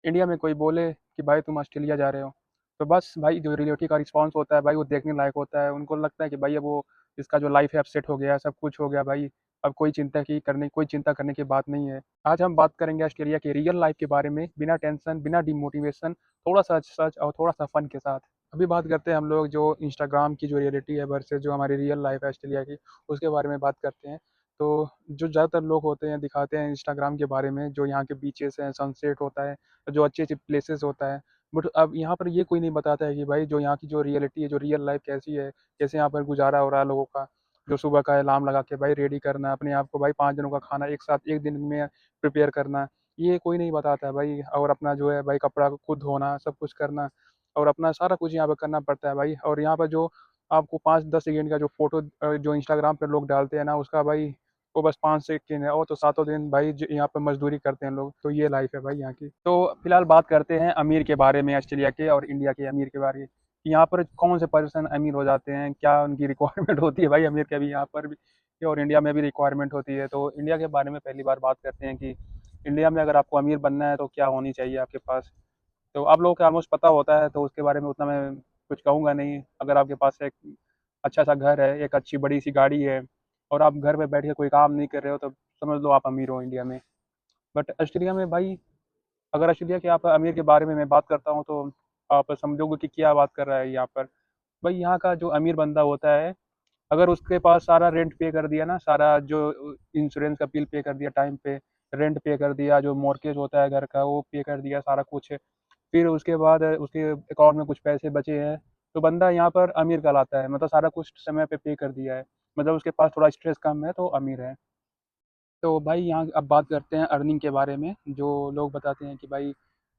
India में कोई बोले कि भाई तुम ऑस्ट्रेलिया जा रहे हो, तो बस भाई जो रिलेटिव का रिस्पॉन्स होता है भाई वो देखने लायक होता है। उनको लगता है कि भाई अब वो इसका जो लाइफ है अब सेट हो गया, सब कुछ हो गया भाई, अब कोई चिंता करने की बात नहीं है। आज हम बात करेंगे ऑस्ट्रेलिया के रियल लाइफ के बारे में, बिना टेंशन, बिना डिमोटिवेशन, थोड़ा सा सच और थोड़ा सा फन के साथ। अभी बात करते हैं हम लोग जो इंस्टाग्राम की जो रियलिटी है वर्सेस जो हमारी रियल लाइफ है ऑस्ट्रेलिया की, उसके बारे में बात करते हैं। तो जो ज़्यादातर लोग होते हैं दिखाते हैं इंस्टाग्राम के बारे में, जो यहाँ के बीचेस हैं, सनसेट होता है, जो अच्छे अच्छे प्लेसेस होता है। बट अब यहाँ पर ये कोई नहीं बताता है कि भाई जो यहाँ की जो रियलिटी है, जो रियल लाइफ कैसी है, कैसे यहाँ पर गुजारा हो रहा है लोगों का। जो सुबह का अलार्म लगा के भाई रेडी करना अपने आप को, भाई 5 दिनों का खाना एक साथ एक दिन में प्रिपेयर करना, ये कोई नहीं बताता है भाई। और अपना जो है भाई कपड़ा को खुद धोना, सब कुछ करना, और अपना सारा कुछ यहाँ पर करना पड़ता है भाई। और यहाँ पर जो आपको 5-10 सेकेंड का जो फोटो जो इंस्टाग्राम पे लोग डालते हैं ना, उसका भाई वो बस 5 सेकेंड है, और तो सातों दिन भाई यहाँ पे मजदूरी करते हैं लोग। तो ये लाइफ है भाई यहाँ की। तो फिलहाल बात करते हैं अमीर के बारे में, ऑस्ट्रेलिया के और इंडिया के अमीर के बारे में कि यहाँ पर कौन से पर्सन अमीर हो जाते हैं, क्या उनकी रिक्वायरमेंट होती है भाई अमीर के भी यहाँ पर भी, और इंडिया में भी रिक्वायरमेंट होती है। तो इंडिया के बारे में पहली बार बात करते हैं कि इंडिया में अगर आपको अमीर बनना है तो क्या होनी चाहिए आपके पास। तो आप लोगों को ऑलमोस्ट पता होता है, तो उसके बारे में उतना मैं कुछ कहूँगा नहीं। अगर आपके पास एक अच्छा सा घर है, एक अच्छी बड़ी सी गाड़ी है, और आप घर पे बैठ के कोई काम नहीं कर रहे हो, तो समझ लो आप अमीर हो इंडिया में। बट ऑस्ट्रेलिया में भाई, अगर ऑस्ट्रेलिया के आप अमीर के बारे में मैं बात करता हूँ तो आप समझोगे कि क्या बात कर रहा है यहाँ पर। भाई यहाँ का जो अमीर बंदा होता है, अगर उसके पास सारा रेंट पे कर दिया ना, सारा जो इंश्योरेंस का बिल पे कर दिया टाइम पे, रेंट पे कर दिया, जो मॉर्गेज होता है घर का वो पे कर दिया सारा कुछ, फिर उसके बाद उसके अकाउंट में कुछ पैसे बचे हैं, तो बंदा यहाँ पर अमीर कहलाता है। मतलब सारा कुछ समय पे कर दिया है, मतलब उसके पास थोड़ा स्ट्रेस कम है तो अमीर है। तो भाई यहाँ अब बात करते हैं अर्निंग के बारे में। जो लोग बताते हैं कि भाई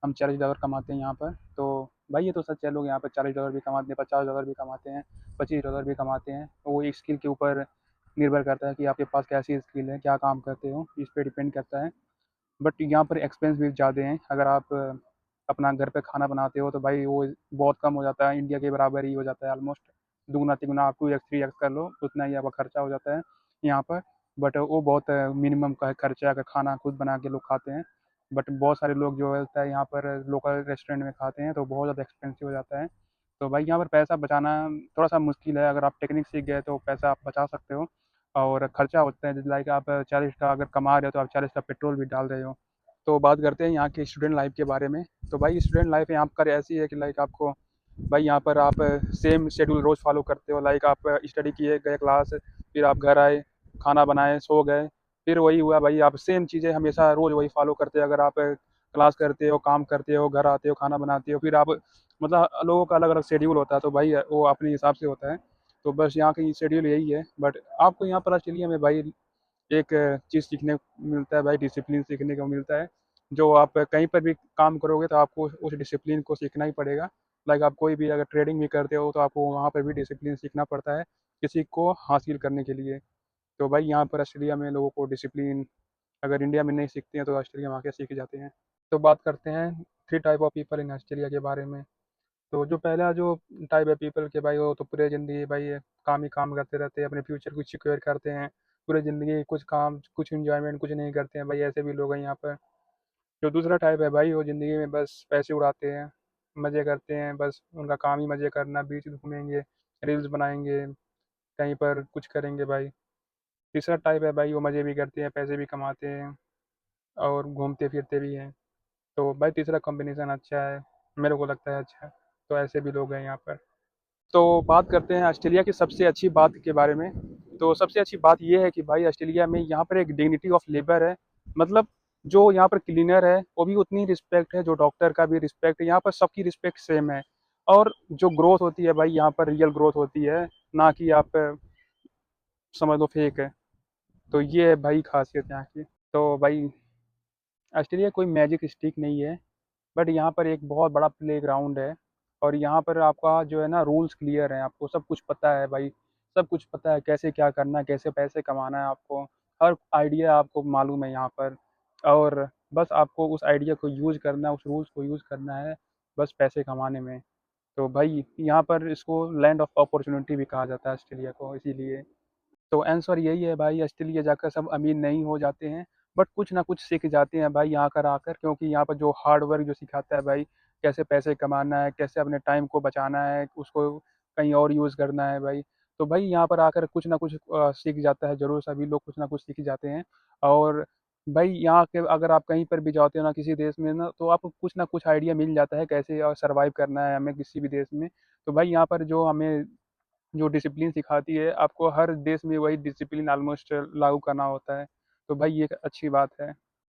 हम $40 कमाते हैं यहाँ पर, तो भाई ये तो सच है, लोग यहाँ पर $40 भी कमाते हैं, $50 भी कमाते हैं, $25 भी कमाते हैं। तो वो एक स्किल के ऊपर निर्भर करता है कि आपके पास कैसी स्किल है, क्या काम करते हो, इस पर डिपेंड करता है। बट यहाँ पर एक्सपेंस भी ज़्यादा हैं। अगर आप अपना घर पे खाना बनाते हो तो भाई वो बहुत कम हो जाता है, इंडिया के बराबर ही हो जाता है ऑलमोस्ट। दुगना तिगुना आप 2x 3x कर लो, उतना ही आपका खर्चा हो जाता है यहाँ पर। बट वो बहुत मिनिमम का है खर्चा, अगर खाना खुद बना के लोग खाते हैं। बट बहुत सारे लोग जो होता है यहाँ पर लोकल रेस्टोरेंट में खाते हैं, तो बहुत ज़्यादा एक्सपेंसिव हो जाता है। तो भाई यहाँ पर पैसा बचाना थोड़ा सा मुश्किल है। अगर आप टेक्निक सीख गए तो पैसा आप बचा सकते हो। और खर्चा होता है, लाइक आप 40 का अगर कमा रहे हो तो आप 40 का पेट्रोल भी डाल रहे हो। तो बात करते हैं यहाँ की स्टूडेंट लाइफ के बारे में। तो भाई स्टूडेंट लाइफ यहाँ पर ऐसी है कि लाइक आपको भाई यहाँ पर आप सेम शेड्यूल रोज़ फॉलो करते हो। लाइक आप स्टडी किए, गए क्लास, फिर आप घर आए, खाना बनाए, सो गए, फिर वही हुआ भाई। आप सेम चीज़ें हमेशा रोज़ वही फॉलो करते हो। अगर आप क्लास करते हो, काम करते हो, घर आते हो, खाना बनाते हो, फिर आप मतलब लोगों का अलग अलग शेड्यूल होता है, तो भाई वो अपने हिसाब से होता है। तो बस यहाँ की शेड्यूल यही है। बट आपको यहाँ पर ऑस्ट्रेलिया में भाई एक चीज़ सीखने को मिलता है भाई, डिसिप्लिन सीखने को मिलता है। जो आप कहीं पर भी काम करोगे तो आपको उस डिसिप्लिन को सीखना ही पड़ेगा। लाइक आप कोई भी अगर ट्रेडिंग भी करते हो तो आपको वहाँ पर भी डिसिप्लिन सीखना पड़ता है किसी को हासिल करने के लिए। तो भाई यहाँ पर ऑस्ट्रेलिया में लोगों को डिसिप्लिन अगर इंडिया में नहीं सीखते हैं तो ऑस्ट्रेलिया में आके सीख जाते हैं। तो बात करते हैं 3 type of people in Australia के बारे में। तो जो पहला जो टाइप है पीपल के भाई, वो तो पूरे ज़िंदगी भाई ये काम ही काम करते रहते हैं, अपने फ्यूचर को सिक्योर करते हैं। पूरे ज़िंदगी कुछ काम, कुछ एंजॉयमेंट कुछ नहीं करते हैं भाई, ऐसे भी लोग हैं यहाँ पर। जो दूसरा टाइप है भाई, वो ज़िंदगी में बस पैसे उड़ाते हैं, मज़े करते हैं, बस उनका काम ही मज़े करना, बीच घूमेंगे, रील्स बनाएंगे, कहीं पर कुछ करेंगे भाई। तीसरा टाइप है भाई, वो मज़े भी करते हैं, पैसे भी कमाते हैं, और घूमते फिरते भी हैं। तो भाई तीसरा कॉम्बिनेशन अच्छा है, मेरे को लगता है अच्छा है। तो ऐसे भी लोग हैं यहाँ पर। तो बात करते हैं ऑस्ट्रेलिया की सबसे अच्छी बात के बारे में। तो सबसे अच्छी बात ये है कि भाई ऑस्ट्रेलिया में यहाँ पर एक डिग्निटी ऑफ लेबर है। मतलब जो यहाँ पर क्लीनर है वो भी उतनी रिस्पेक्ट है, जो डॉक्टर का भी रिस्पेक्ट है, यहाँ पर सबकी रिस्पेक्ट सेम है। और जो ग्रोथ होती है भाई यहाँ पर रियल ग्रोथ होती है, ना कि आप समझ लो फेक है। तो ये है भाई खासियत यहाँ की। तो भाई ऑस्ट्रेलिया कोई मैजिक स्टिक नहीं है, बट यहाँ पर एक बहुत बड़ा प्लेग्राउंड है। और यहाँ पर आपका जो है ना रूल्स क्लियर हैं, आपको सब कुछ पता है भाई। सब कुछ पता है कैसे क्या करना है, कैसे पैसे कमाना है आपको। हर आइडिया आपको मालूम है यहाँ पर। और बस आपको उस आइडिया को यूज़ करना है, उस रूल्स को यूज़ करना है, बस पैसे कमाने में। तो भाई यहाँ पर इसको लैंड ऑफ अपॉर्चुनिटी भी कहा जाता है ऑस्ट्रेलिया को, इसीलिए। तो आंसर यही है भाई, ऑस्ट्रेलिया जाकर सब अमीर नहीं हो जाते हैं, बट कुछ ना कुछ सीख जाते हैं भाई यहाँ कर आकर, क्योंकि यहाँ पर जो हार्ड वर्क जो सिखाता है भाई, कैसे पैसे कमाना है, कैसे अपने टाइम को बचाना है, उसको कहीं और यूज़ करना है भाई। तो भाई यहाँ पर आकर कुछ ना कुछ सीख जाता है ज़रूर, सभी लोग कुछ ना कुछ सीख जाते हैं। और भाई यहाँ के अगर आप कहीं पर भी जाते हो ना किसी देश में ना, तो आपको कुछ ना कुछ आइडिया मिल जाता है कैसे और सर्वाइव करना है हमें किसी भी देश में। तो भाई यहाँ पर जो हमें जो डिसिप्लिन सिखाती है, आपको हर देश में वही डिसिप्लिन ऑलमोस्ट लागू करना होता है। तो भाई ये एक अच्छी बात है।